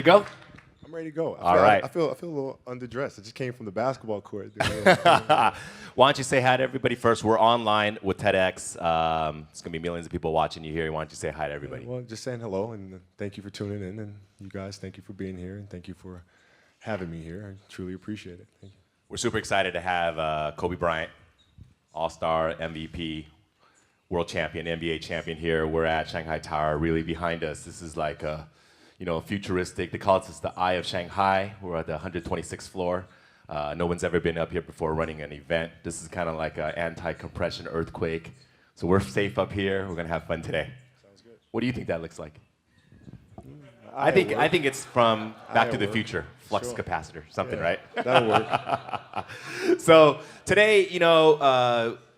go? I'm ready to go. All right. I feel a little underdressed. I just came from the basketball court. Why don't you say hi to everybody first? We're online with TEDx. It's going to be millions of people watching you here. Why don't you say hi to everybody? Well, just saying hello, and thank you for tuning in. And you guys, thank you for being here, and thank you for having me here. I truly appreciate it. Thank you. We're super excited to have Kobe Bryant, All-Star, MVP, World Champion, NBA Champion here. We're at Shanghai Tower. Really behind us, this is like a futuristic. They call this the Eye of Shanghai. We're at the 126th floor. No one's ever been up here before running an event. This is kind of like an anti-compression earthquake. So we're safe up here. We're gonna have fun today. Sounds good. What do you think that looks like? I think it's from Back to the Future, flux Sure. capacitor, something, Yeah, right? That'll work. So today,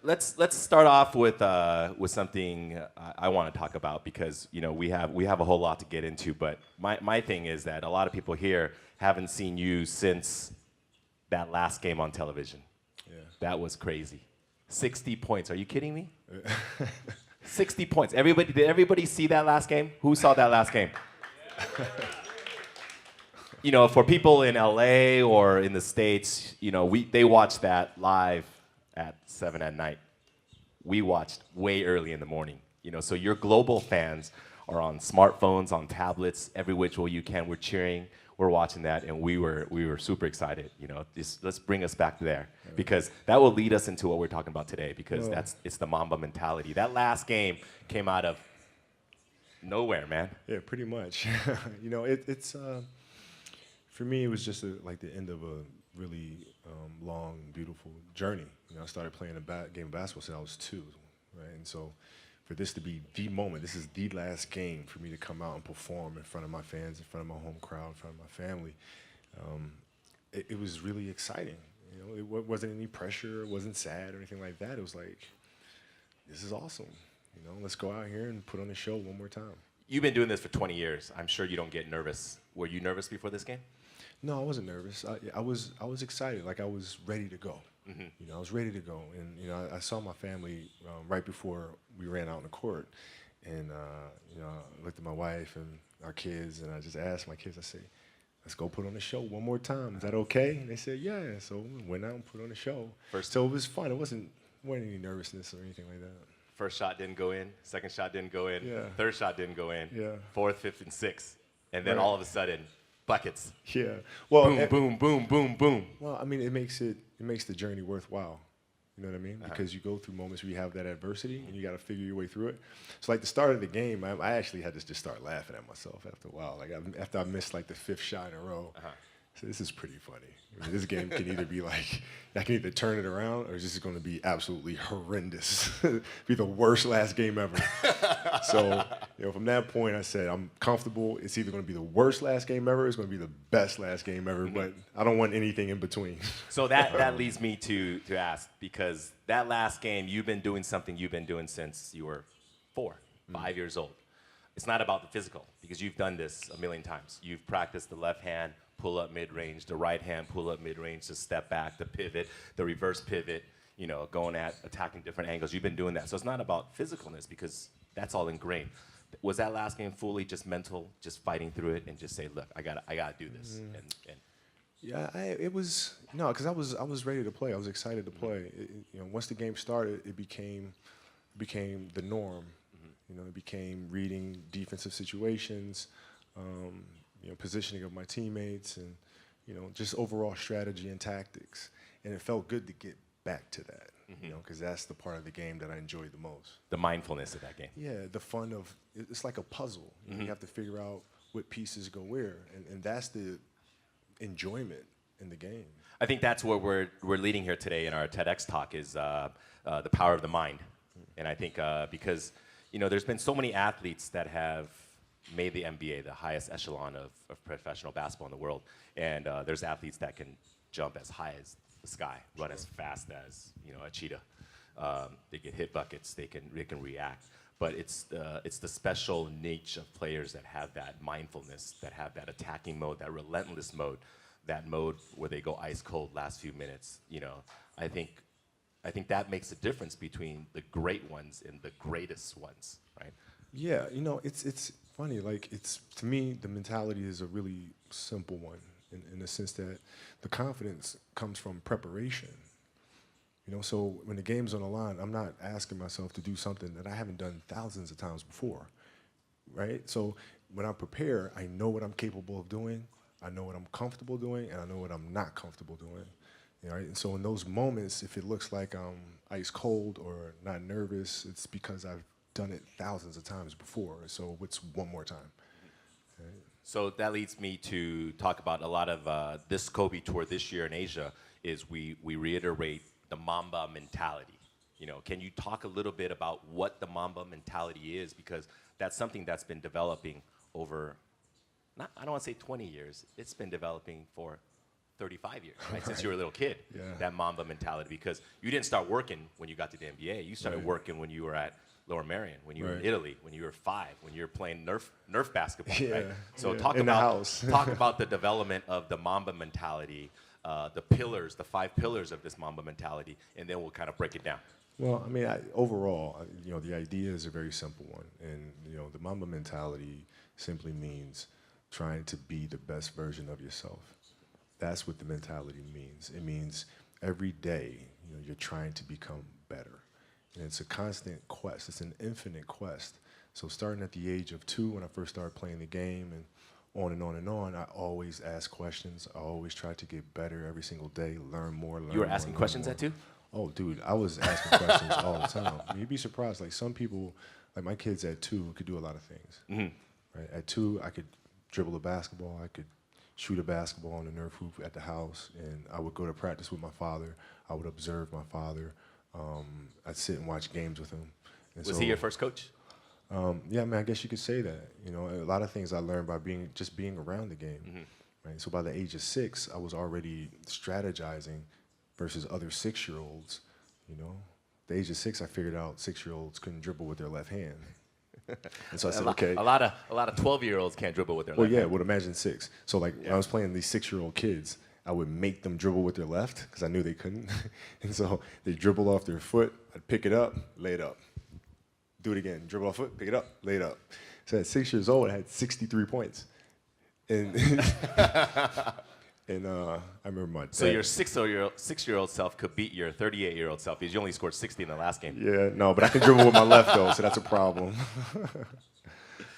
let's start off with something I want to talk about because we have a whole lot to get into. But my thing is that a lot of people here haven't seen you since that last game on television. Yeah. That was crazy. 60 points. Are you kidding me? 60 points. Did everybody see that last game? Who saw that last game? For people in LA or in the States, they watch that live at 7 at night. We watched way early in the morning. So your global fans are on smartphones, on tablets, every which way you can. We're cheering, we're watching that, and we were super excited. Let's bring us back there because that will lead us into what we're talking about today because it's the Mamba mentality. That last game came out of nowhere, man. Yeah, pretty much. It's for me, it was just like the end of a really long, beautiful journey. I started playing a game of basketball since I was 2, right? And so for this to be the moment, this is the last game for me to come out and perform in front of my fans, in front of my home crowd, in front of my family. It was really exciting. It wasn't any pressure, it wasn't sad or anything like that. It was like, this is awesome. Let's go out here and put on a show one more time. You've been doing this for 20 years. I'm sure you don't get nervous. Were you nervous before this game? No, I wasn't nervous. I was excited. Like I was ready to go. Mm-hmm. I was ready to go. And I saw my family right before we ran out in the court, and I looked at my wife and our kids, and I just asked my kids. I said, "Let's go put on the show one more time. Is that okay?" And they said, "Yeah." So we went out and put on the show. So it was fun. It wasn't any nervousness or anything like that. First shot didn't go in. Second shot didn't go in. Yeah. Third shot didn't go in. Yeah. Fourth, fifth, and sixth. And then all of a sudden, buckets. Yeah. Well, boom, boom, boom, boom, boom. Well, I mean, it makes the journey worthwhile. You know what I mean? Because you go through moments where you have that adversity and you got to figure your way through it. So like the start of the game, I actually had to just start laughing at myself after a while. Like after I missed like the 5th shot in a row. So this is pretty funny. I mean, this game can either be like, I can either turn it around or it's just going to be absolutely horrendous. Be the worst last game ever. So, from that point, I said, I'm comfortable. It's either going to be the worst last game ever or it's going to be the best last game ever, but I don't want anything in between. So that leads me to ask, because that last game, you've been doing something you've been doing since you were 4, 5 years old. It's not about the physical, because you've done this a million times. You've practiced the left hand, pull up mid-range, the right hand, pull up mid-range, the step back, the pivot, the reverse pivot, going at attacking different angles. You've been doing that. So it's not about physicalness because that's all ingrained. Was that last game fully just mental, just fighting through it and just say, look, I gotta do this? Yeah, it was, no, because I was ready to play. I was excited to play. Once the game started, it became the norm. It became reading defensive situations, positioning of my teammates, and just overall strategy and tactics. And it felt good to get back to that, because that's the part of the game that I enjoyed the most. The mindfulness of that game. Yeah, the fun of it's like a puzzle. You have to figure out what pieces go where, and that's the enjoyment in the game. I think that's where we're leading here today in our TEDx talk is the power of the mind. And I think because there's been so many athletes that have made the NBA the highest echelon of professional basketball in the world, and there's athletes that can jump as high as the sky, run as fast as a cheetah. They can hit buckets, they can react. But it's the special niche of players that have that mindfulness, that have that attacking mode, that relentless mode, that mode where they go ice cold last few minutes. I think that makes a difference between the great ones and the greatest ones, right? Yeah, it's funny. Like it's to me, the mentality is a really simple one in the sense that the confidence comes from preparation. So when the game's on the line, I'm not asking myself to do something that I haven't done thousands of times before, right? So when I prepare, I know what I'm capable of doing, I know what I'm comfortable doing, and I know what I'm not comfortable doing. Right? And so in those moments, if it looks like I'm ice cold or not nervous, it's because I've done it thousands of times before. So what's one more time? Right? So that leads me to talk about a lot of this Kobe tour this year in Asia is we reiterate the Mamba mentality. Can you talk a little bit about what the Mamba mentality is? Because that's something that's been developing over, I don't want to say 20 years, it's been developing for 35 years, right? Since you were a little kid, that Mamba mentality, because you didn't start working when you got to the NBA. You started working when you were at Lower Merion, when you were in Italy, when you were 5, when you were playing Nerf basketball, right? So talk about the development of the Mamba mentality, the pillars, the 5 pillars of this Mamba mentality, and then we'll kind of break it down. Well, I mean, overall, the idea is a very simple one, and the Mamba mentality simply means trying to be the best version of yourself. That's what the mentality means. It means every day, you're trying to become better. And it's a constant quest. It's an infinite quest. So starting at the age of 2, when I first started playing the game, and on and on and on, I always ask questions. I always try to get better every single day, learn more, You were asking questions at 2? Oh, dude, I was asking questions all the time. I mean, you'd be surprised. Like some people, like my kids at 2 could do a lot of things. Mm-hmm. Right? At 2, I could dribble a basketball. I could shoot a basketball on the Nerf hoop at the house, and I would go to practice with my father. I would observe my father. I'd sit and watch games with him. And was he your first coach? Yeah, I mean, I guess you could say that. A lot of things I learned by being around the game. Mm-hmm. Right? So by the age of 6, I was already strategizing versus other 6-year-olds. The age of 6, I figured out 6-year-olds couldn't dribble with their left hand. And so I said, okay. A lot of 12-year-olds can't dribble with their left hand. Well, yeah, would imagine 6. So when I was playing these 6-year-old kids, I would make them dribble with their left because I knew they couldn't. And so they dribble off their foot. I'd pick it up, lay it up. Do it again. Dribble off foot, pick it up, lay it up. So at 6 years old, I had 63 points. And and I remember my dad. So your 6-year-old self could beat your 38-year-old self because you only scored 60 in the last game. Yeah, no, but I can dribble with my left though, so that's a problem.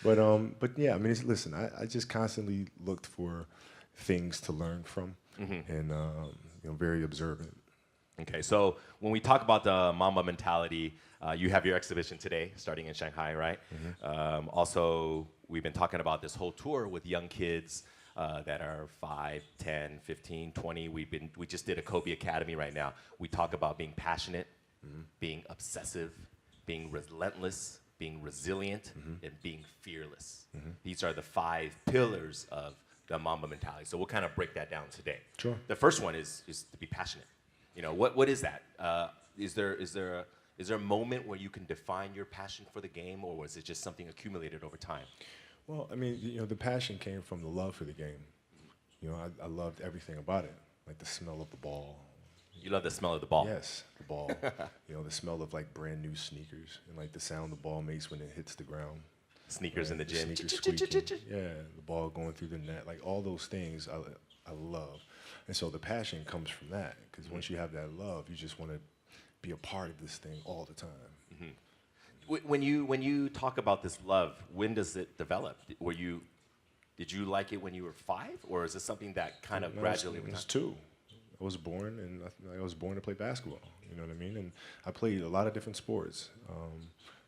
But yeah, I mean, listen, I just constantly looked for things to learn from, and very observant. Okay, so when we talk about the Mamba mentality, you have your exhibition today, starting in Shanghai, right? Mm-hmm. Also, we've been talking about this whole tour with young kids that are 5, 10, 15, 20. We just did a Kobe Academy right now. We talk about being passionate, being obsessive, being relentless, being resilient, and being fearless. These are the 5 pillars of the Mamba mentality. So we'll kind of break that down today. Sure. The first one is to be passionate. What is that? Is there a moment where you can define your passion for the game, or was it just something accumulated over time? Well, I mean, the passion came from the love for the game. I loved everything about it, like the smell of the ball. You love the smell of the ball? Yes, the ball. The smell of like brand new sneakers and like the sound the ball makes when it hits the ground. Sneakers in the gym. Sneakers squeaking. Yeah, the ball going through the net. Like all those things I love. And so the passion comes from that, because once you have that love, you just want to be a part of this thing all the time. When you talk about this love, when does it develop? Did you like it when you were 5, or is it something that kind of gradually? I was 2. I was born, and I was born to play basketball. You know what I mean? And I played a lot of different sports,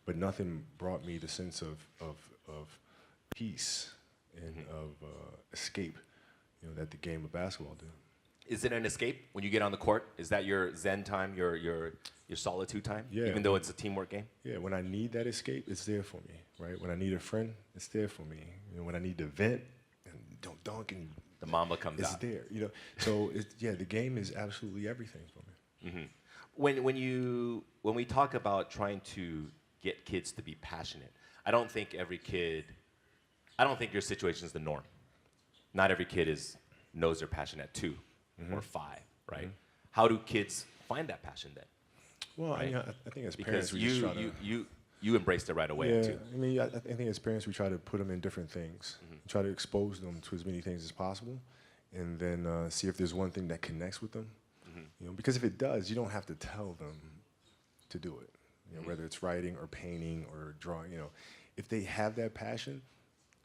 but nothing brought me the sense of peace and of escape, that the game of basketball did. Is it an escape when you get on the court? Is that your zen time, your solitude time? Yeah. Even though it's a teamwork game? Yeah, when I need that escape, it's there for me, right? When I need a friend, it's there for me. When I need to vent and don't dunk and the Mamba comes out. It's there, So the game is absolutely everything for me. When we talk about trying to get kids to be passionate, I don't think your situation is the norm. Not every kid knows their passion at 2 or 5, right? How do kids find that passion then? Well, right? I think as parents, we just try to... you embraced it right away Yeah, too. I mean, I think as parents, we try to put them in different things, try to expose them to as many things as possible, and then see if there's one thing that connects with them. You know, because if it does, you don't have to tell them to do it. You know, whether it's writing or painting or drawing. You know, if they have that passion,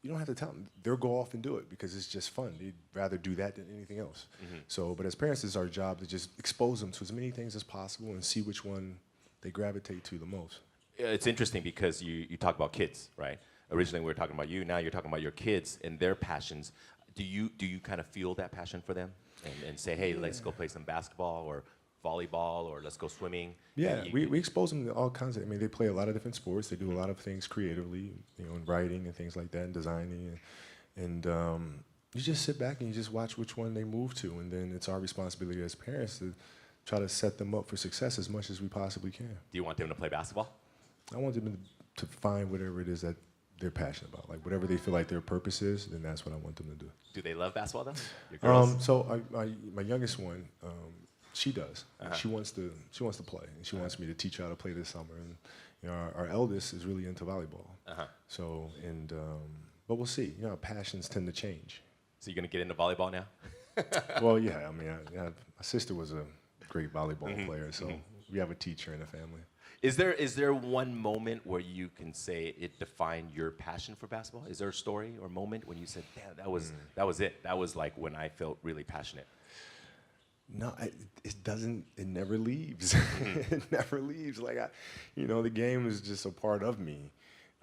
you don't have to tell them. They'll go off and do it because it's just fun. They'd rather do that than anything else. So, but as parents, it's our job to just expose them to as many things as possible and see which one they gravitate to the most. It's interesting because you talk about kids, right? Originally we were talking about you. Now you're talking about your kids and their passions. Do you kind of feel that passion for them and say, hey, let's go play some basketball or volleyball or let's go swimming? Yeah, we expose them to all kinds of. I mean, they play a lot of different sports. They do a lot of things creatively, you know, in writing and things like that, and designing, and you just sit back and you just watch which one they move to, and then it's our responsibility as parents to try to set them up for success as much as we possibly can. Do you want them to play basketball? I want them to find whatever it is that they're passionate about, like whatever they feel like their purpose is. Then that's what I want them to do. Do they love basketball though? Your girls? So my youngest one. She does. She wants to play, and she wants me to teach her how to play this summer. And you know, our eldest is really into volleyball. So but we'll see. You know, passions tend to change. So you're gonna get into volleyball now? Well, yeah. I mean, my sister was a great volleyball player, so we have a teacher in the family. Is there one moment where you can say it defined your passion for basketball? Is there a story or moment when you said, "Damn, that was it. That was like when I felt really passionate"? No, it doesn't. It never leaves. It never leaves. Like you know, the game is just a part of me.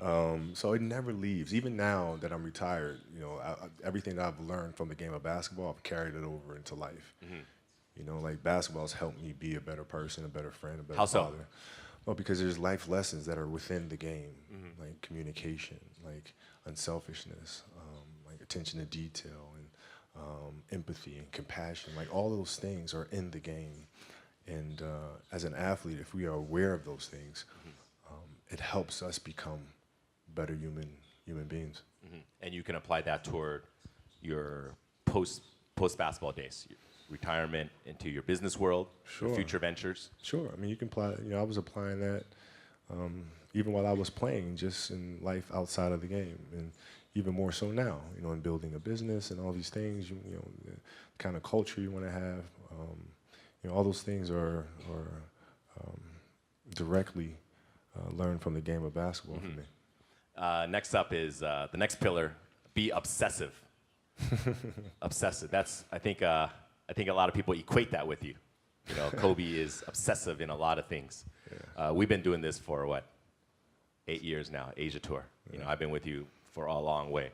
So it never leaves. Even now that I'm retired, you know, everything that I've learned from the game of basketball, I've carried it over into life. You know, like basketball's helped me be a better person, a better friend, a better How so? father. Well, because there's life lessons that are within the game, like communication, like unselfishness, like attention to detail, and empathy and compassion. Like all those things are in the game. And as an athlete, if we are aware of those things, it helps us become better human beings. And you can apply that toward your post basketball days, your retirement, into your business world, your future ventures. Sure. I mean, you can apply. You know, I was applying that even while I was playing, just in life outside of the game, and even more so now. You know, in building a business and all these things. You know, the kind of culture you want to have. You know, all those things are directly learned from the game of basketball for me. Next up is the next pillar: be obsessive. Obsessive. That's I think a lot of people equate that with you. You know, Kobe is obsessive in a lot of things. Yeah. We've been doing this for what, 8 years now, Asia tour. You know, I've been with you for a long way.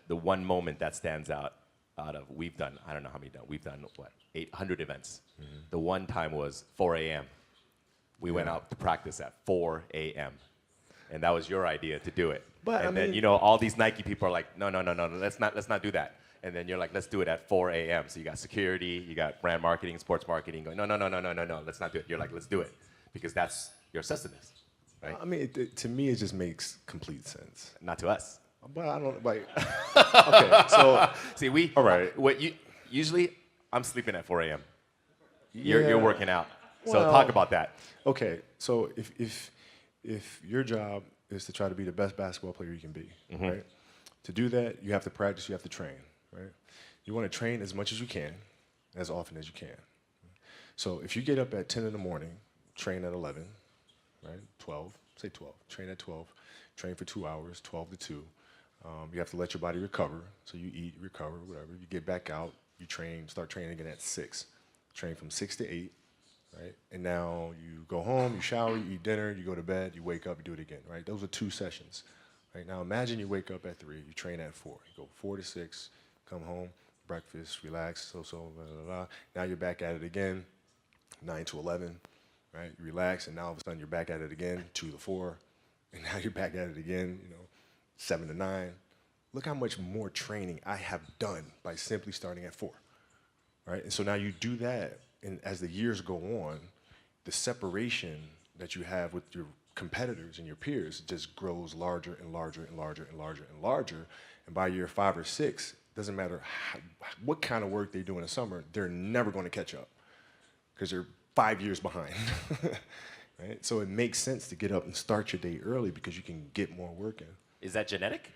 The one moment that stands out of we've done, I don't know how many done. We've done what, 800 events. The one time was 4 a.m. We went out to practice at 4 a.m. And that was your idea to do it. But and then, you know, all these Nike people are like, no, let's not do that. And then you're like, let's do it at 4 a.m. So you got security, you got brand marketing, sports marketing going, no, let's not do it. You're like, let's do it. Because that's your obsessiveness, right? I mean, to me, it just makes complete sense. Not to us. But I don't, like, okay, so. See, all right. Usually, I'm sleeping at 4 a.m. You're working out. So Well, talk about that. Okay, so if your job is to try to be the best basketball player you can be, right? To do that, you have to practice, you have to train, right? You want to train as much as you can, as often as you can. So if you get up at 10 in the morning, train at 11, right? 12, say 12, train at 12, train for 2 hours, 12 to 2. You have to let your body recover, so you eat, recover, whatever. You get back out, you train, start training again at 6. Train from 6 to 8. Right? And now you go home, you shower, you eat dinner, you go to bed, you wake up, you do it again, right? Those are 2 sessions. Right? Now imagine you wake up at 3, you train at 4. You go 4 to 6, come home, breakfast, relax, blah, blah, blah. Now you're back at it again, 9 to 11, right? You relax, and now all of a sudden you're back at it again, 2 to 4, and now you're back at it again, you know, 7 to 9. Look how much more training I have done by simply starting at 4, right? And so now you do that, and as the years go on, the separation that you have with your competitors and your peers just grows larger and larger and larger and larger and larger. And by year 5 or 6, doesn't matter what kind of work they do in the summer, they're never going to catch up because they're 5 years behind. right? So it makes sense to get up and start your day early because you can get more work in. Is that genetic?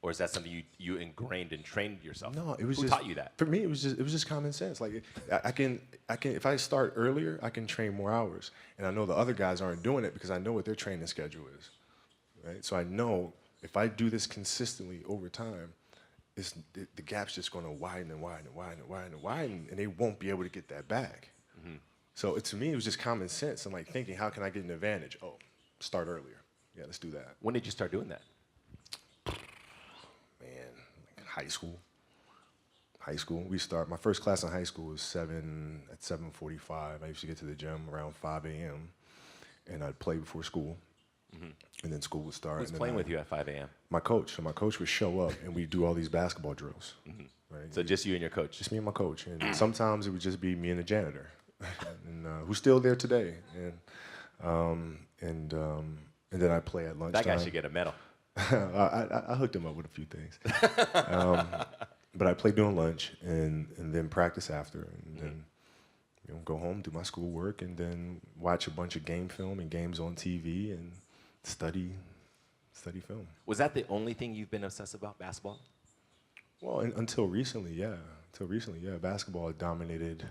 Or is that something you ingrained and trained yourself? No, it was Who just taught you that? For me. It was just common sense. Like I can if I start earlier, I can train more hours, and I know the other guys aren't doing it because I know what their training schedule is, right? So I know if I do this consistently over time, the gap's just going to widen and widen and widen and widen and widen, and they won't be able to get that back. Mm-hmm. So to me, it was just common sense and like thinking, how can I get an advantage? Oh, start earlier. Yeah, let's do that. When did you start doing that? Man, like high school. My first class in high school was 7:45. I used to get to the gym around 5 a.m. and I'd play before school. Mm-hmm. And then school would start. Who's playing with you at 5 a.m.? My coach. So my coach would show up and we'd do all these basketball drills. Mm-hmm. Right? So just you and your coach? Just me and my coach. And sometimes it would just be me and the janitor, and who's still there today. And then I play at lunchtime. That guy should get a medal. I hooked him up with a few things. But I play during lunch and then practice after, and then go home, do my schoolwork, and then watch a bunch of game film and games on TV and study film. Was that the only thing you've been obsessed about, basketball? Well, until recently, yeah. Basketball had dominated,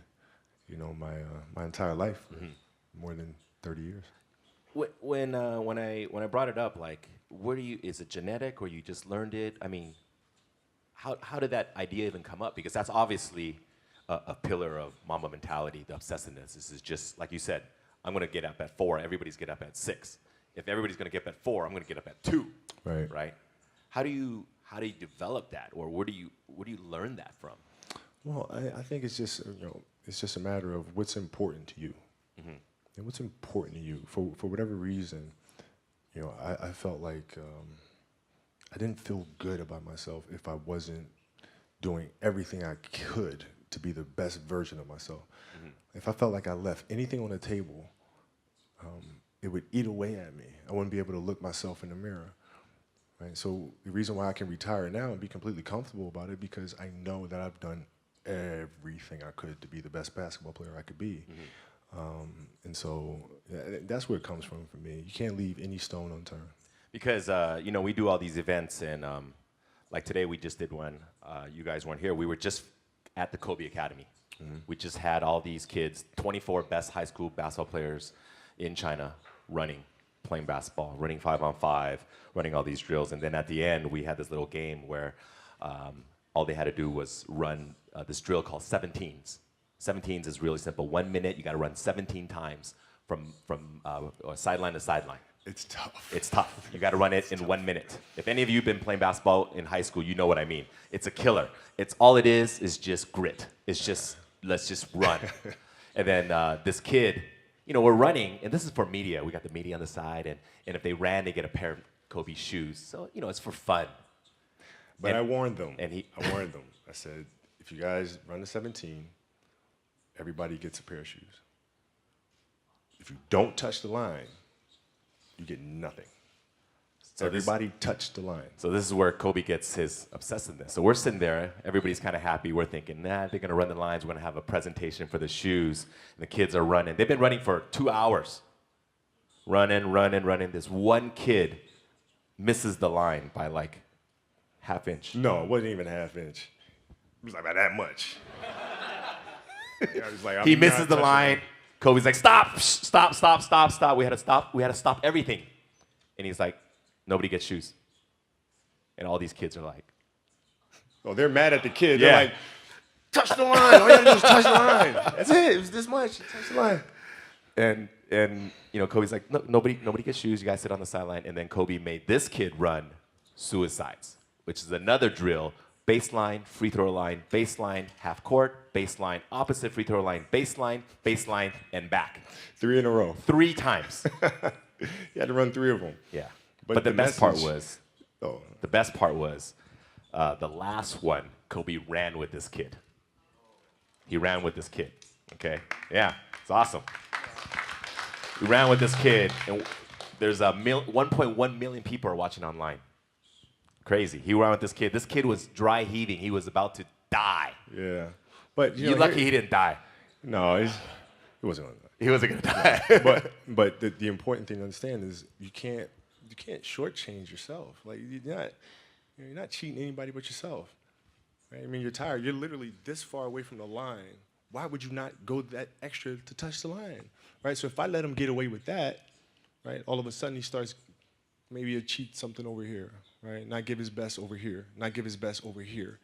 my entire life for more than 30 years. When I brought it up, like, is it genetic or you just learned it? I mean, how did that idea even come up? Because that's obviously a pillar of Mamba mentality, the obsessiveness. This is just, like you said, I'm going to get up at 4, everybody's get up at 6. If everybody's going to get up at 4, I'm going to get up at 2. Right? How do you develop that, or where do you learn that from? Well, I think it's just a matter of what's important to you. Mm-hmm. And what's important to you for whatever reason. I felt like I didn't feel good about myself if I wasn't doing everything I could to be the best version of myself. Mm-hmm. If I felt like I left anything on the table, it would eat away at me. I wouldn't be able to look myself in the mirror. Right? So the reason why I can retire now and be completely comfortable about it, because I know that I've done everything I could to be the best basketball player I could be. Mm-hmm. And so that's where it comes from for me. You can't leave any stone unturned. Because, we do all these events, and like today we just did one. You guys weren't here. We were just at the Kobe Academy. Mm-hmm. We just had all these kids, 24 best high school basketball players in China playing basketball, running 5-on-5, running all these drills. And then at the end, we had this little game where all they had to do was run this drill called 17s. 17s is really simple. 1 minute, you got to run 17 times from sideline to sideline. It's tough. It's tough. You got to run it in 1 minute. If any of you have been playing basketball in high school, you know what I mean. It's a killer. It's all it is just grit. It's just, let's just run. And then this kid, we're running, and this is for media. We got the media on the side, and if they ran, they get a pair of Kobe shoes. So, it's for fun. But I warned them. I warned them. I said, if you guys run the 17, everybody gets a pair of shoes. If you don't touch the line, you get nothing. So everybody touched the line. So this is where Kobe gets his obsessiveness. So we're sitting there, everybody's kind of happy. We're thinking, they're going to run the lines. We're going to have a presentation for the shoes. And the kids are running. They've been running for 2 hours. Running. This one kid misses the line by like half inch. No, it wasn't even a half inch. It was like about that much. He misses the line. Kobe's like, stop. We had to stop everything. And he's like, nobody gets shoes. And all these kids are like, oh, they're mad at the kid. Yeah. They're like, touch the line. All you gotta do is touch the line. That's it. It was this much. Touch the line. And Kobe's like, no, nobody gets shoes. You guys sit on the sideline. And then Kobe made this kid run suicides, which is another drill. Baseline, free throw line, baseline, half court, baseline, opposite free throw line, baseline, and back. 3 in a row. 3 times. You had to run 3 of them. Yeah. But the best part was, the last one, Kobe ran with this kid. He ran with this kid, okay? Yeah, it's awesome. He ran with this kid, and there's 1.1 million people are watching online. Crazy. He ran with this kid. This kid was dry heaving. He was about to die. Yeah. But you're lucky he didn't die. No, it wasn't. He wasn't gonna die. But the important thing to understand is you can't shortchange yourself. Like you're not cheating anybody but yourself. Right? I mean, you're tired. You're literally this far away from the line. Why would you not go that extra to touch the line? Right? So if I let him get away with that, right, all of a sudden he starts maybe a cheat something over here, right? Not give his best over here, not give his best over here.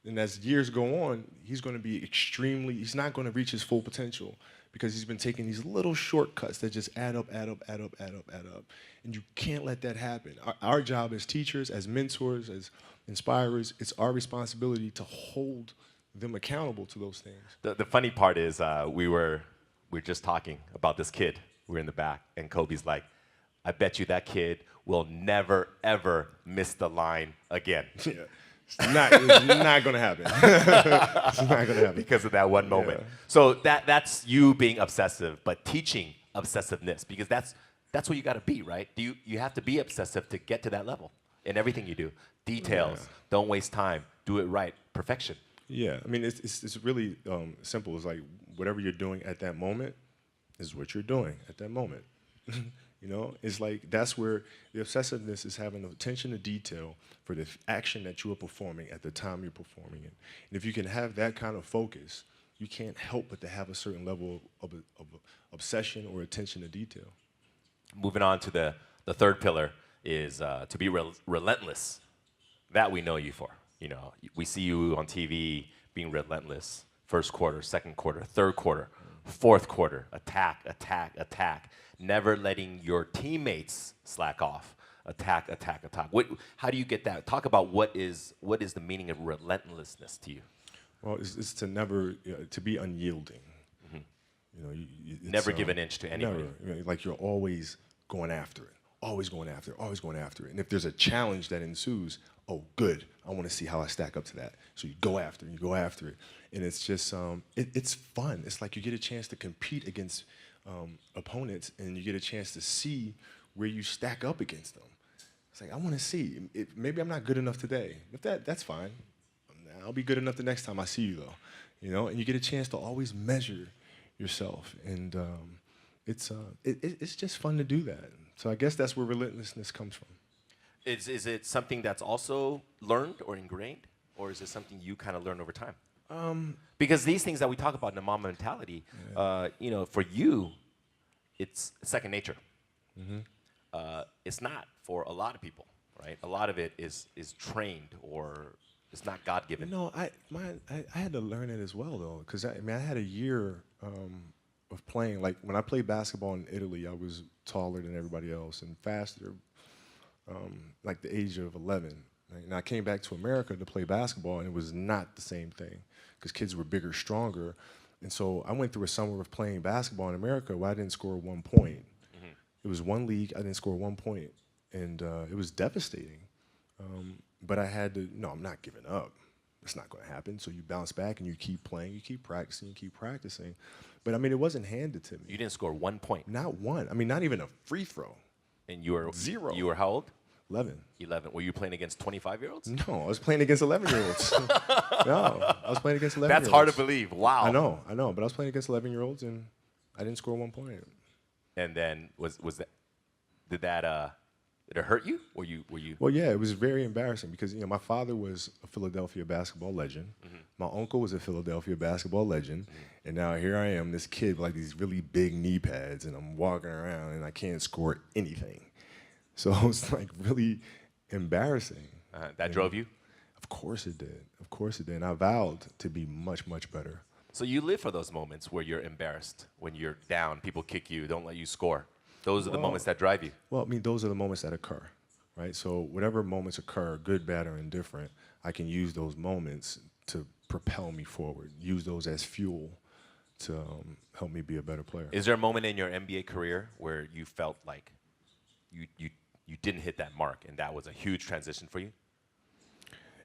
And as years go on, he's going to be he's not going to reach his full potential because he's been taking these little shortcuts that just add up. And you can't let that happen. Our job as teachers, as mentors, as inspirers, it's our responsibility to hold them accountable to those things. The funny part is we were just talking about this kid. We were in the back, and Kobe's like, I bet you that kid will never, ever miss the line again. Yeah. It's not going to happen. It's not going to happen. Because of that one moment. Yeah. So that's you being obsessive, but teaching obsessiveness, because that's what you got to be, right? You have to be obsessive to get to that level in everything you do. Details, don't waste time, do it right, perfection. Yeah, I mean, it's really simple. It's like whatever you're doing at that moment is what you're doing at that moment. You know, it's like that's where the obsessiveness is having attention to detail for the action that you are performing at the time you're performing it. And if you can have that kind of focus, you can't help but to have a certain level of obsession or attention to detail. Moving on to the third pillar is to be relentless. That we know you for. You know, we see you on TV being relentless. First quarter, second quarter, third quarter, fourth quarter, attack. Never letting your teammates slack off. Attack. How do you get that? Talk about what is the meaning of relentlessness to you? Well, it's to never to be unyielding. Mm-hmm. You know, never give an inch to anybody. Never, like you're always going after it, always going after it. And if there's a challenge that ensues, oh, good, I want to see how I stack up to that. So you go after it, and it's just it's fun. It's like you get a chance to compete against opponents, and you get a chance to see where you stack up against them. It's like I want to see. Maybe I'm not good enough today. If that's fine. I'll be good enough the next time I see you, though. You know, and you get a chance to always measure yourself, and it's just fun to do that. So I guess that's where relentlessness comes from. Is it something that's also learned or ingrained, or is it something you kind of learn over time? Because these things that we talk about in the Mamba Mentality, you know, for you, it's second nature. Mm-hmm. It's not for a lot of people, right? A lot of it is trained, or it's not God-given. No, I had to learn it as well, though, because I had a year of playing. Like when I played basketball in Italy, I was taller than everybody else and faster, like the age of 11. Right? And I came back to America to play basketball, and it was not the same thing because kids were bigger, stronger. And so I went through a summer of playing basketball in America where I didn't score 1 point. Mm-hmm. It was one league, I didn't score 1 point, and it was devastating. But I had to, no, I'm not giving up. It's not going to happen. So you bounce back and you keep playing, you keep practicing. But I mean, it wasn't handed to me. You didn't score 1 point? Not one. I mean, not even a free throw. And you were 0. You were how old? 11. 11. Were you playing against 25-year-olds? No, I was playing against 11-year-olds. No, I was playing against 11-year-olds. That's hard to believe. Wow. I know. But I was playing against 11-year-olds, and I didn't score 1 point. And then did it hurt you? Were you? Well, yeah, it was very embarrassing because my father was a Philadelphia basketball legend. Mm-hmm. My uncle was a Philadelphia basketball legend, mm-hmm. and now here I am, this kid with like these really big knee pads, and I'm walking around and I can't score anything. So it was like really embarrassing. That drove you? Of course it did. And I vowed to be much, much better. So you live for those moments where you're embarrassed, when you're down, people kick you, don't let you score. Those are the moments that drive you. Well, I mean, those are the moments that occur, right? So whatever moments occur, good, bad, or indifferent, I can use those moments to propel me forward, use those as fuel to help me be a better player. Is there a moment in your NBA career where you felt like you didn't hit that mark and that was a huge transition for you?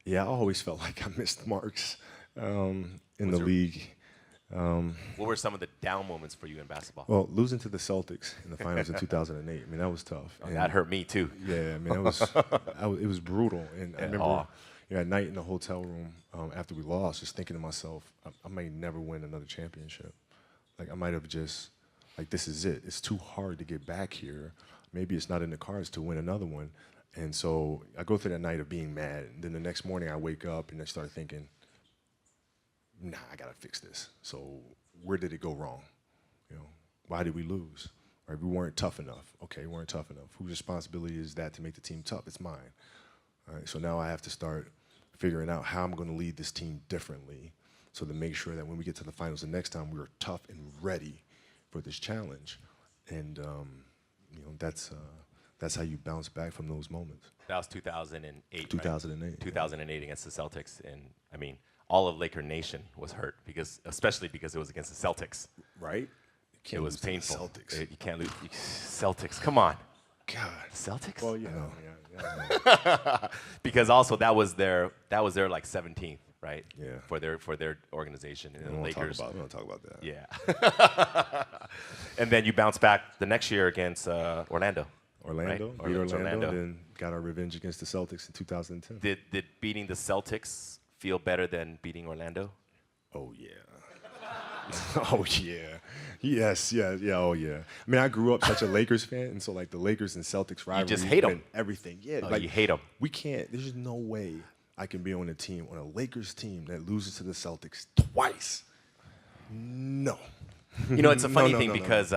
Yeah, I always felt like I missed marks in the league. What were some of the down moments for you in basketball? Well, losing to the Celtics in the finals in 2008. I mean, that was tough. Oh, that hurt me too. Yeah, I mean, it was brutal. And I remember at night in the hotel room after we lost, just thinking to myself, I might never win another championship. Like I might have just Like, this is it. It's too hard to get back here. Maybe it's not in the cards to win another one. And so I go through that night of being mad. And then the next morning I wake up and I start thinking, nah, I got to fix this. So where did it go wrong? You know, why did we lose? Right? We weren't tough enough. Okay, we weren't tough enough. Whose responsibility is that to make the team tough? It's mine. All right, so now I have to start figuring out how I'm going to lead this team differently so to make sure that when we get to the finals the next time, we're tough and ready for this challenge. And, you know, that's how you bounce back from those moments. That was 2008. 2008. Right? 2008 against the Celtics, and I mean, all of Laker Nation was hurt especially because it was against the Celtics. Right? It was painful. Celtics. You can't lose. Celtics, come on. God. Celtics? Well, you know. Because also that was their like 17th, right? Yeah. For their organization, and the Lakers. We don't talk about that. Yeah. And then you bounce back the next year against Orlando. Orlando, right? beat Orlando, then got our revenge against the Celtics in 2010. Did beating the Celtics feel better than beating Orlando? Oh yeah. Oh yeah. Yes, yeah, oh yeah. I mean, I grew up such a Lakers fan, and so like the Lakers and Celtics rivalry. You just hate them. Everything. Yeah. Oh, like, you hate them. We can't. There's just no way I can be on a Lakers team that loses to the Celtics twice. No. You know, it's a funny thing no. because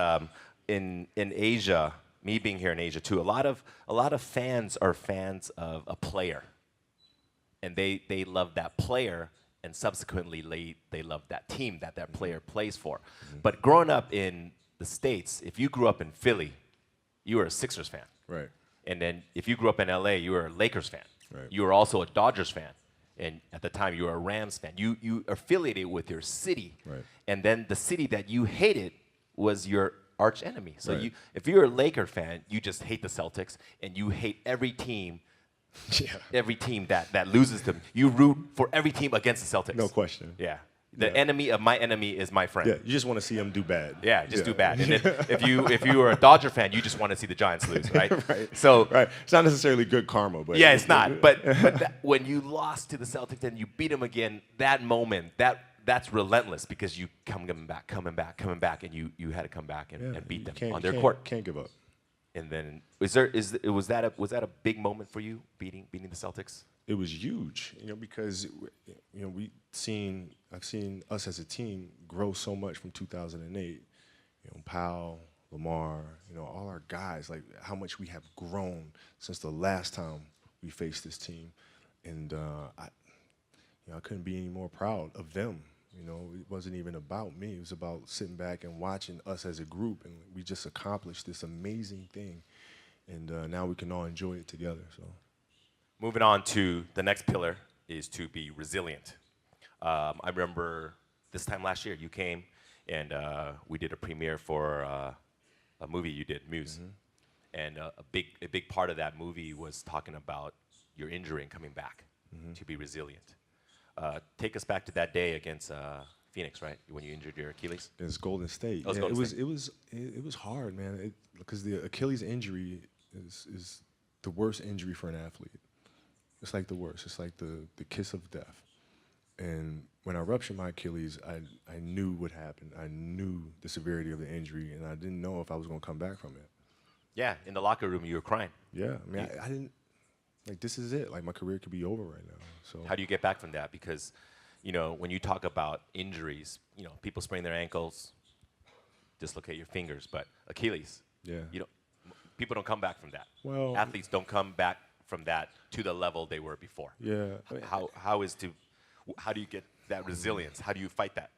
in Asia, me being here in Asia too, a lot of fans are fans of a player, and they love that player, and subsequently they love that team that player plays for. Mm-hmm. But growing up in the States, if you grew up in Philly, you were a Sixers fan. Right. And then if you grew up in LA, you were a Lakers fan. Right. You were also a Dodgers fan. And at the time, you were a Rams fan. You affiliated with your city. Right. And then the city that you hated was your arch enemy. So right. if you're a Laker fan, you just hate the Celtics, and you hate every team. Yeah. Every team that loses them. You root for every team against the Celtics. No question. Yeah. The enemy of my enemy is my friend. Yeah, you just want to see them do bad. Yeah, just do bad. And then if you were a Dodger fan, you just want to see the Giants lose, right? Right. So right. It's not necessarily good karma, but yeah, it's not. But when you lost to the Celtics and you beat them again, that moment, that's relentless because you coming back, and you had to come back and beat them on their court. Can't give up. And then was that a big moment for you beating the Celtics? It was huge, because I've seen us as a team grow so much from 2008. Powell, Lamar, all our guys, like how much we have grown since the last time we faced this team, and I couldn't be any more proud of them. It wasn't even about me. It was about sitting back and watching us as a group, and we just accomplished this amazing thing, and now we can all enjoy it together. So, moving on to the next pillar is to be resilient. I remember this time last year you came, and we did a premiere for a movie you did, Muse, mm-hmm. And a big part of that movie was talking about your injury and coming back mm-hmm. to be resilient. Take us back to that day against Phoenix, right? When you injured your Achilles. It's Golden State. Oh, it was hard, man. Because the Achilles injury is the worst injury for an athlete. It's like the worst. It's like the kiss of death. And when I ruptured my Achilles, I knew what happened. I knew the severity of the injury, and I didn't know if I was going to come back from it. Yeah, in the locker room, you were crying. Yeah, I mean, I didn't. Like, this is it. Like, my career could be over right now. So how do you get back from that? Because, when you talk about injuries, people sprain their ankles, dislocate your fingers, but Achilles, people don't come back from that. Well, athletes don't come back from that to the level they were before. Yeah. How do you get that resilience? How do you fight that?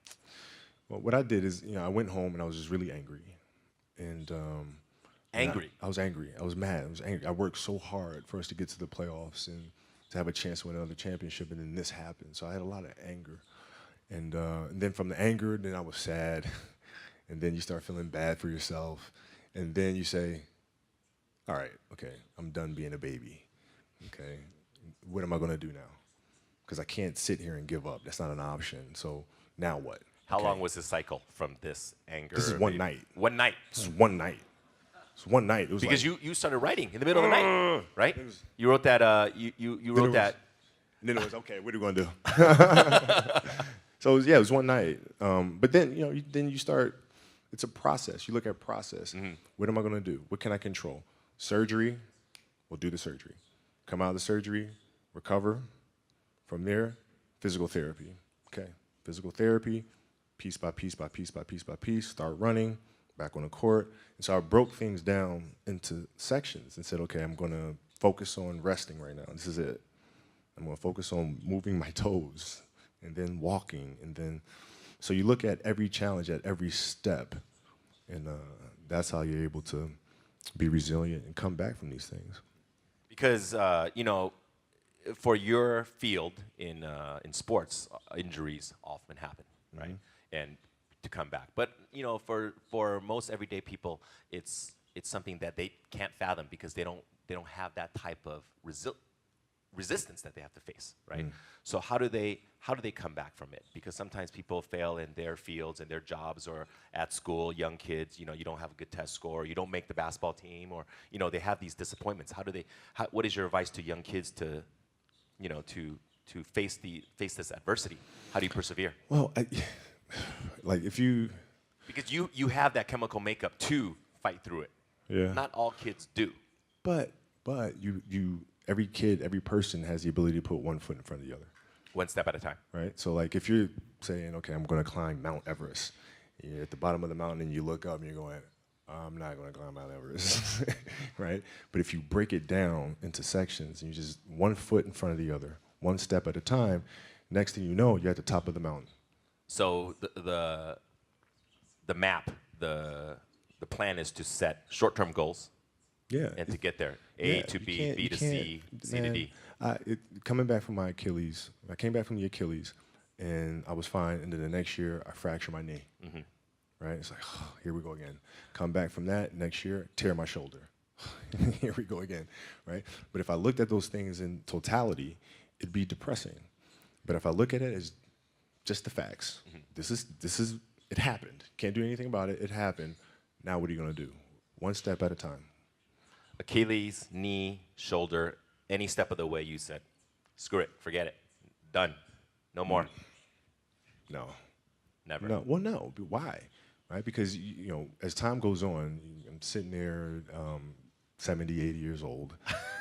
Well, what I did is, I went home and I was just really angry, and angry. I was angry. I was mad. I was angry. I worked so hard for us to get to the playoffs and to have a chance to win another championship, and then this happened. So I had a lot of anger. And then from the anger, then I was sad. And then you start feeling bad for yourself. And then you say, all right, okay, I'm done being a baby. Okay, what am I going to do now? Because I can't sit here and give up. That's not an option. So now what? How long was the cycle from this anger? This is one night. One night? This is one night. It's one night. It was because you started writing in the middle of the night, right? You wrote that. You wrote that. And then it was okay. What are we gonna do? So it was one night. But then then you start it's a process. You look at process. What am I going to do? What can I control? Surgery, we'll do the surgery. Come out of the surgery, recover. From there, physical therapy. Okay, physical therapy, piece by piece by piece by piece by piece, start running, back on the court. And so I broke things down into sections and said, okay, I'm going to focus on resting right now. This is it. I'm going to focus on moving my toes and then walking. And then, so you look at every challenge at every step, and that's how you're able to be resilient and come back from these things. Because, for your field in sports, injuries often happen, right? And to come back. But, for most everyday people, it's something that they can't fathom because they don't have that type of resistance that they have to face, right? So how do they come back from it? Because sometimes people fail in their fields and their jobs or at school, young kids, you don't have a good test score, you don't make the basketball team, or they have these disappointments. What is your advice to young kids to face this adversity? How do you persevere? Well, if you, because you have that chemical makeup to fight through it. Yeah. Not all kids do. But every kid, every person has the ability to put one foot in front of the other. One step at a time. Right? So if you're saying, okay, I'm going to climb Mount Everest, you're at the bottom of the mountain and you look up and you're going, I'm not going to climb Mount Everest, right? But if you break it down into sections and you just one foot in front of the other, one step at a time, next thing you know, you're at the top of the mountain. So the map, the plan is to set short-term goals. Yeah. And to get there, A to B, B to C, C to D. Coming back from my Achilles, I came back from the Achilles, and I was fine. And then the next year, I fractured my knee. Right? It's like, oh, here we go again. Come back from that next year, tear my shoulder. Here we go again, right? But if I looked at those things in totality, it'd be depressing. But if I look at it as just the facts, this is it happened. Can't do anything about it. It happened. Now what are you gonna do? One step at a time. Achilles, knee, shoulder, any step of the way you said, screw it, forget it, done, no more. No. Never. No. Well, no. But why? Right? Because as time goes on, I'm sitting there, 70, 80 years old,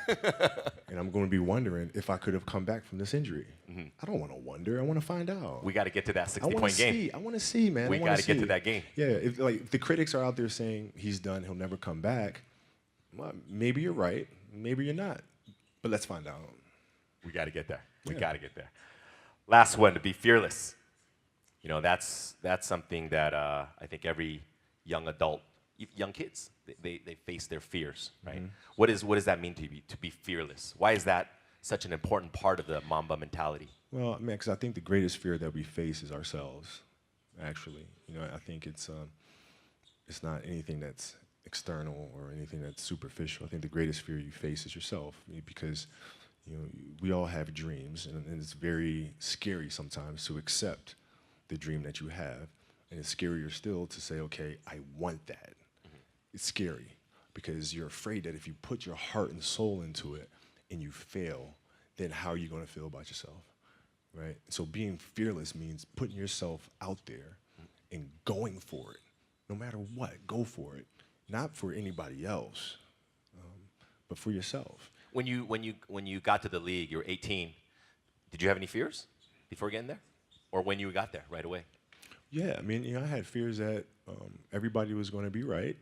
and I'm going to be wondering if I could have come back from this injury. I don't want to wonder. I want to find out. We got to get to that 60-point game. I want to see, man. We got to get to that game. Yeah. If the critics are out there saying he's done, he'll never come back. Well, maybe you're right. Maybe you're not. But let's find out. We got to get there. We got to get there. Last one, to be fearless. That's something that I think every young adult, young kids, they face their fears, right? What does that mean to be fearless? Why is that such an important part of the Mamba mentality? Well, because I think the greatest fear that we face is ourselves, actually. I think it's not anything that's external or anything that's superficial. I think the greatest fear you face is yourself, because we all have dreams, and it's very scary sometimes to accept the dream that you have, and it's scarier still to say, okay, I want that. It's scary because you're afraid that if you put your heart and soul into it and you fail, then how are you going to feel about yourself, right? So being fearless means putting yourself out there and going for it, no matter what. Go for it. Not for anybody else, but for yourself. When you got to the league, you were 18. Did you have any fears before getting there, or when you got there right away? Yeah, I had fears that everybody was going to be right.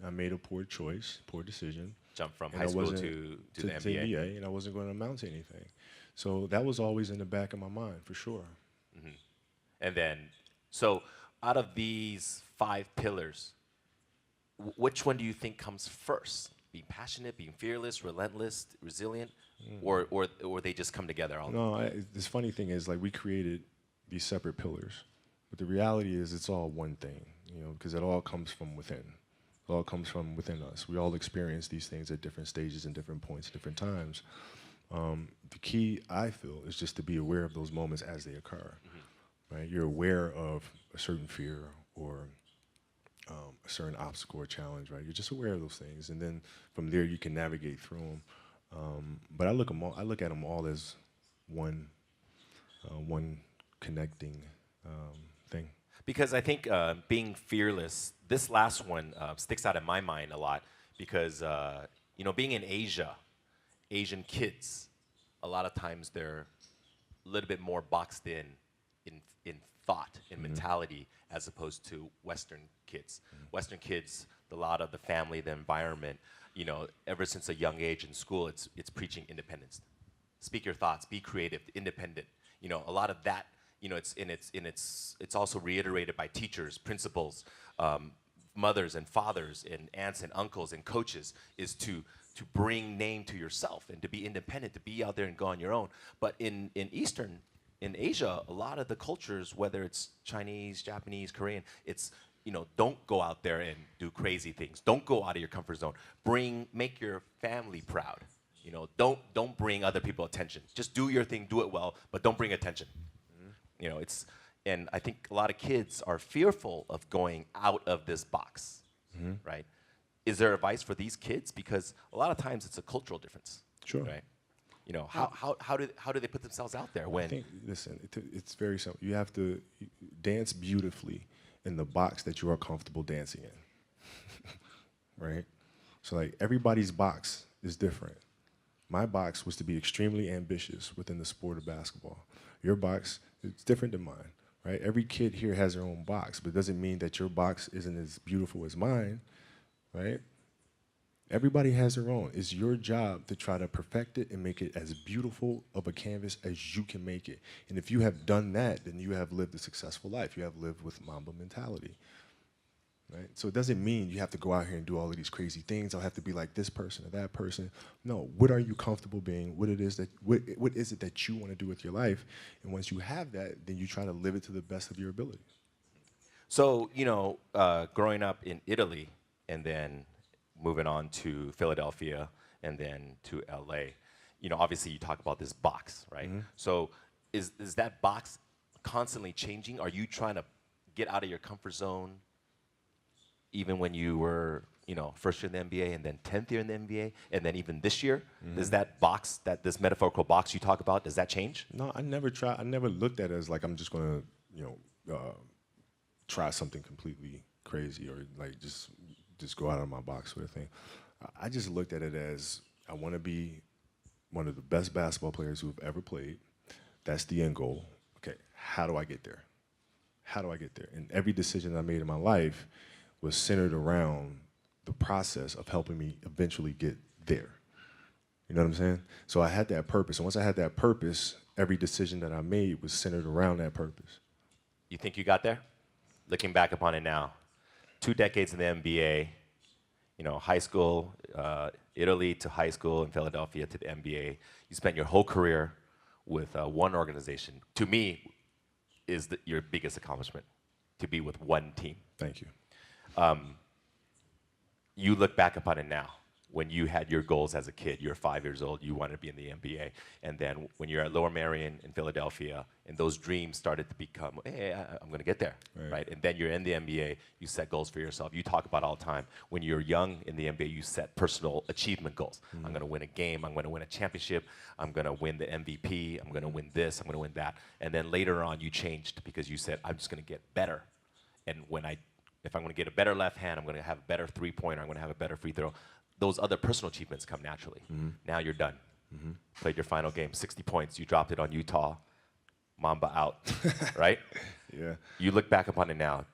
I made a poor choice, poor decision. Jump from high school to the NBA. And I wasn't going to amount to anything. So that was always in the back of my mind, for sure. And then, so out of these 5 pillars, which one do you think comes first? Being passionate, being fearless, relentless, resilient, or they just come together? This funny thing is, we created these separate pillars, but the reality is it's all one thing, because it all comes from within. It all comes from within us. We all experience these things at different stages and different points, different times. The key, I feel, is just to be aware of those moments as they occur. Right? You're aware of a certain fear or a certain obstacle or challenge, right? You're just aware of those things, and then from there you can navigate through them. But I look at them all as one connecting thing. Because I think being fearless, this last one sticks out in my mind a lot because, being in Asia, Asian kids, a lot of times they're a little bit more boxed in thought, in mentality, as opposed to Western kids. Western kids, a lot of the family, the environment, ever since a young age in school, it's preaching independence. Speak your thoughts, be creative, independent. A lot of that, it's also reiterated by teachers, principals, mothers and fathers and aunts and uncles and coaches is to bring name to yourself and to be independent, to be out there and go on your own. But in Asia, a lot of the cultures, whether it's Chinese, Japanese, Korean, it's don't go out there and do crazy things. Don't go out of your comfort zone. Make your family proud. Don't bring other people attention. Just do your thing, do it well, but don't bring attention. And I think a lot of kids are fearful of going out of this box, right? Is there advice for these kids? Because a lot of times it's a cultural difference, Sure. right? How do they put themselves out there when? I think, listen, it's very simple. You have to dance beautifully in the box that you are comfortable dancing in, right? So like everybody's box is different. My box was to be extremely ambitious within the sport of basketball. Your box is different than mine, right? Every kid here has their own box, but it doesn't mean that your box isn't as beautiful as mine, right? Everybody has their own. It's your job to try to perfect it and make it as beautiful of a canvas as you can make it. And if you have done that, then you have lived a successful life. You have lived with Mamba mentality, right? So it doesn't mean you have to go out here and do all of these crazy things. I'll have to be like this person or that person. No, what are you comfortable being? What is it that you want to do with your life? And once you have that, then you try to live it to the best of your ability. So growing up in Italy and then moving on to Philadelphia and then to LA, obviously you talk about this box, right? So is that box constantly changing? Are you trying to get out of your comfort zone even when you were, first year in the NBA and then 10th year in the NBA and then even this year? Does that box, this metaphorical box you talk about, does that change? No, I never looked at it as like I'm just going to, try something completely crazy or like just go out of my box sort of thing. I just looked at it as I want to be one of the best basketball players who have ever played. That's the end goal. Okay, how do I get there? How do I get there? And every decision I made in my life was centered around the process of helping me eventually get there. You know what I'm saying? So I had that purpose. And once I had that purpose, every decision that I made was centered around that purpose. You think you got there? Looking back upon it now, 2 decades in the NBA, high school, Italy to high school in Philadelphia to the NBA. You spent your whole career with one organization. To me, is your biggest accomplishment, to be with one team. Thank you. You look back upon it now. When you had your goals as a kid, you're 5 years old, you wanted to be in the NBA. And then when you're at Lower Merion in Philadelphia, and those dreams started to become, hey, I'm going to get there, right? And then you're in the NBA, you set goals for yourself. You talk about all the time. When you're young in the NBA, you set personal achievement goals. I'm going to win a game. I'm going to win a championship. I'm going to win the MVP. I'm going to win this. I'm going to win that. And then later on, you changed because you said, I'm just going to get better. And if I'm going to get a better left hand, I'm going to have a better three-pointer. I'm going to have a better free throw. Those other personal achievements come naturally. Now you're done. Played your final game, 60 points. You dropped it on Utah. Mamba out, right? Yeah. You look back upon it now.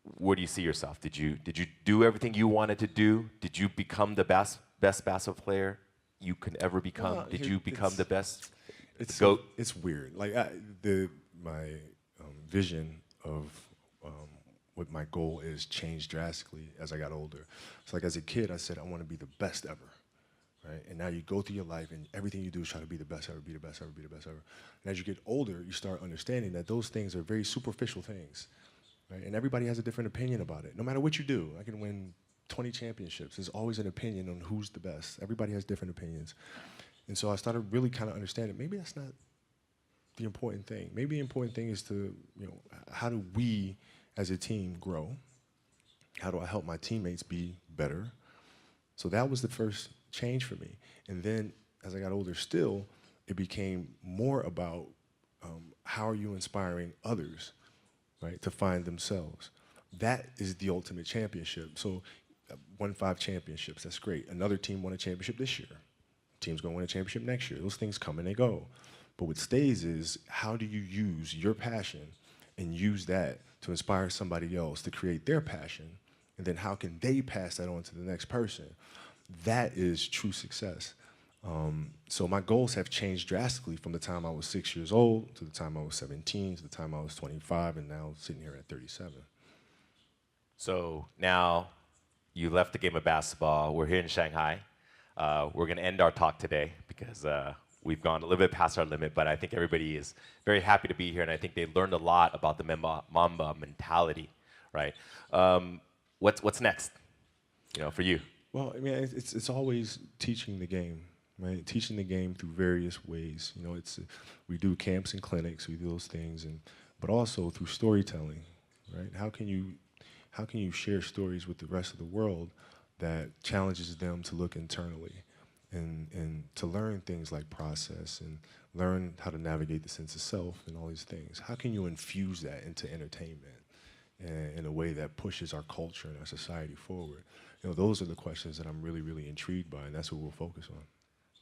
Where do you see yourself? Did you do everything you wanted to do? Did you become the best basketball player you can ever become? Well, Did you become the best? It's GOAT? It's weird. Like my vision of what my goal is changed drastically as I got older. So like as a kid, I said I want to be the best ever, right? And now you go through your life and everything you do is try to be the best ever, be the best ever, be the best ever. And as you get older, you start understanding that those things are very superficial things, right? And everybody has a different opinion about it. No matter what you do, I can win 20 championships. There's always an opinion on who's the best. Everybody has different opinions. And so I started really kind of understanding maybe that's not the important thing. Maybe the important thing is to, how do we as a team grow? How do I help my teammates be better? So that was the first change for me. And then as I got older still, it became more about how are you inspiring others, right? To find themselves. That is the ultimate championship. So, won 5 championships. That's great. Another team won a championship this year. Team's going to win a championship next year. Those things come and they go. But what stays is, how do you use your passion and use that to inspire somebody else to create their passion? And then how can they pass that on to the next person? That is true success. So my goals have changed drastically from the time I was 6 years old to the time I was 17 to the time I was 25, and now sitting here at 37. So now you left the game of basketball. We're here in Shanghai. We're going to end our talk today because we've gone a little bit past our limit, but I think everybody is very happy to be here, and I think they learned a lot about the Mamba mentality, right? What's next, for you? Well, I mean, it's always teaching the game, right? Teaching the game through various ways. We do camps and clinics, we do those things, but also through storytelling, right? How can you share stories with the rest of the world that challenges them to look internally and to learn things like process and learn how to navigate the sense of self and all these things? How can you infuse that into entertainment in a way that pushes our culture and our society forward? Those are the questions that I'm really, really intrigued by, and that's what we'll focus on.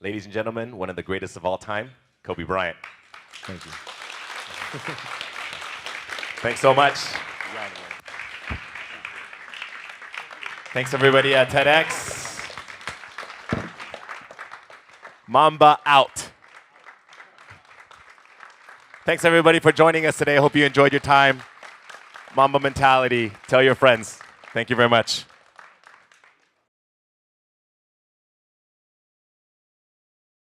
Ladies and gentlemen, one of the greatest of all time, Kobe Bryant. Thank you. Thanks so much. Thanks, everybody at TEDx. Mamba out. Thanks, everybody, for joining us today. I hope you enjoyed your time. Mamba Mentality. Tell your friends. Thank you very much.